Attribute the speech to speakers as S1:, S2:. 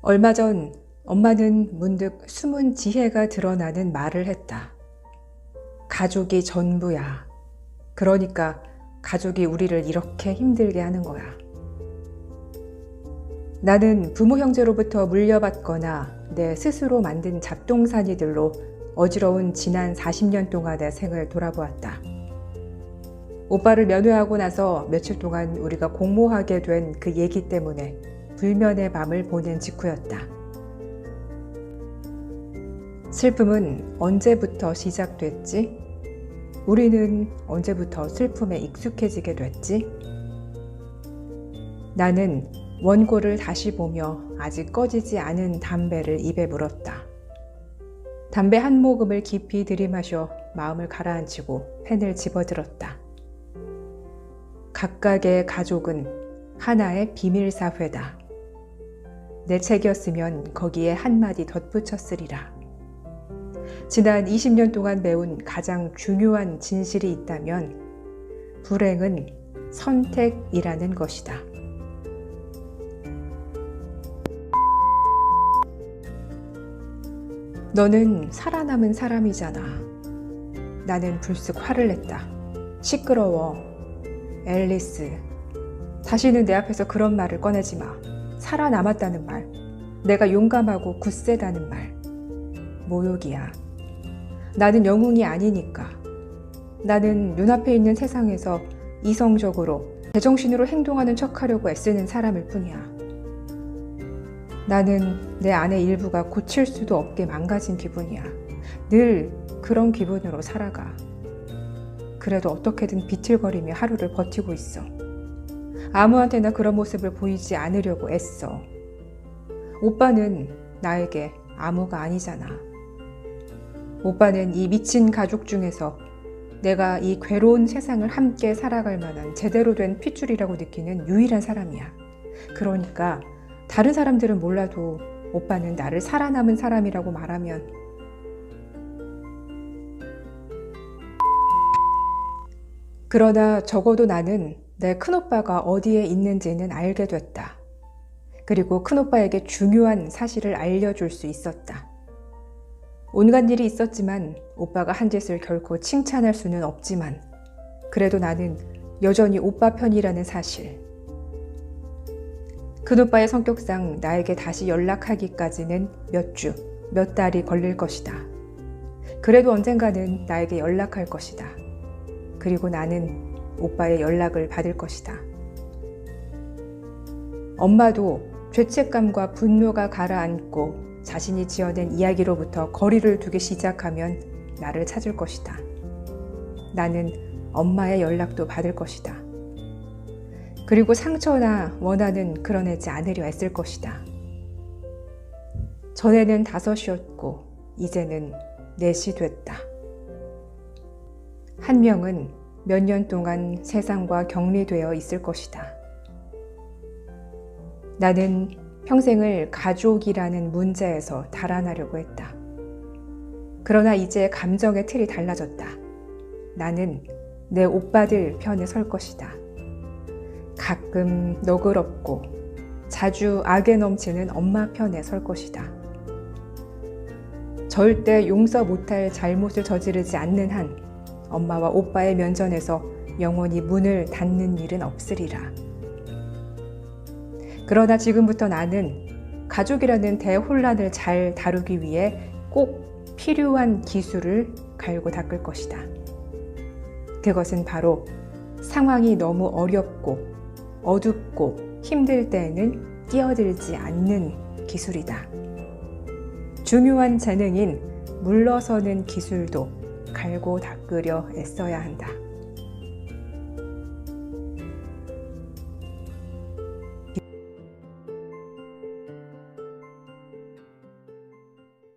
S1: 얼마 전 엄마는 문득 숨은 지혜가 드러나는 말을 했다. 가족이 전부야. 그러니까 가족이 우리를 이렇게 힘들게 하는 거야. 나는 부모 형제로부터 물려받거나 내 스스로 만든 잡동사니들로 어지러운 지난 40년 동안의 생을 돌아보았다. 오빠를 면회하고 나서 며칠 동안 우리가 공모하게 된 그 얘기 때문에 불면의 밤을 보낸 직후였다. 슬픔은 언제부터 시작됐지? 우리는 언제부터 슬픔에 익숙해지게 됐지? 나는 원고를 다시 보며 아직 꺼지지 않은 담배를 입에 물었다. 담배 한 모금을 깊이 들이마셔 마음을 가라앉히고 펜을 집어들었다. 각각의 가족은 하나의 비밀사회다. 내 책이었으면 거기에 한마디 덧붙였으리라. 지난 20년 동안 배운 가장 중요한 진실이 있다면 불행은 선택이라는 것이다. 너는 살아남은 사람이잖아. 나는 불쑥 화를 냈다. 시끄러워. 앨리스, 다시는 내 앞에서 그런 말을 꺼내지 마. 살아남았다는 말, 내가 용감하고 굳세다는 말, 모욕이야. 나는 영웅이 아니니까. 나는 눈앞에 있는 세상에서 이성적으로 제정신으로 행동하는 척하려고 애쓰는 사람일 뿐이야. 나는 내 안의 일부가 고칠 수도 없게 망가진 기분이야. 늘 그런 기분으로 살아가. 그래도 어떻게든 비틀거리며 하루를 버티고 있어. 아무한테나 그런 모습을 보이지 않으려고 애써. 오빠는 나에게 아무가 아니잖아. 오빠는 이 미친 가족 중에서 내가 이 괴로운 세상을 함께 살아갈 만한 제대로 된 핏줄이라고 느끼는 유일한 사람이야. 그러니까 다른 사람들은 몰라도 오빠는 나를 살아남은 사람이라고 말하면 그러나 적어도 나는 내 큰오빠가 어디에 있는지는 알게 됐다. 그리고 큰오빠에게 중요한 사실을 알려줄 수 있었다. 온갖 일이 있었지만 오빠가 한 짓을 결코 칭찬할 수는 없지만 그래도 나는 여전히 오빠 편이라는 사실. 큰오빠의 성격상 나에게 다시 연락하기까지는 몇 주, 몇 달이 걸릴 것이다. 그래도 언젠가는 나에게 연락할 것이다. 그리고 나는 오빠의 연락을 받을 것이다. 엄마도 죄책감과 분노가 가라앉고 자신이 지어낸 이야기로부터 거리를 두기 시작하면 나를 찾을 것이다. 나는 엄마의 연락도 받을 것이다. 그리고 상처나 원한은 그려내지 않으려 애쓸 것이다. 전에는 5이었고 이제는 4시 됐다. 한 명은 몇 년 동안 세상과 격리되어 있을 것이다. 나는 평생을 가족이라는 문제에서 달아나려고 했다. 그러나 이제 감정의 틀이 달라졌다. 나는 내 오빠들 편에 설 것이다. 가끔 너그럽고 자주 악에 넘치는 엄마 편에 설 것이다. 절대 용서 못할 잘못을 저지르지 않는 한 엄마와 오빠의 면전에서 영원히 문을 닫는 일은 없으리라. 그러나 지금부터 나는 가족이라는 대혼란을 잘 다루기 위해 꼭 필요한 기술을 갈고 닦을 것이다. 그것은 바로 상황이 너무 어렵고 어둡고 힘들 때에는 끼어들지 않는 기술이다. 중요한 재능인 물러서는 기술도 갈고 닦으려 애써야 한다.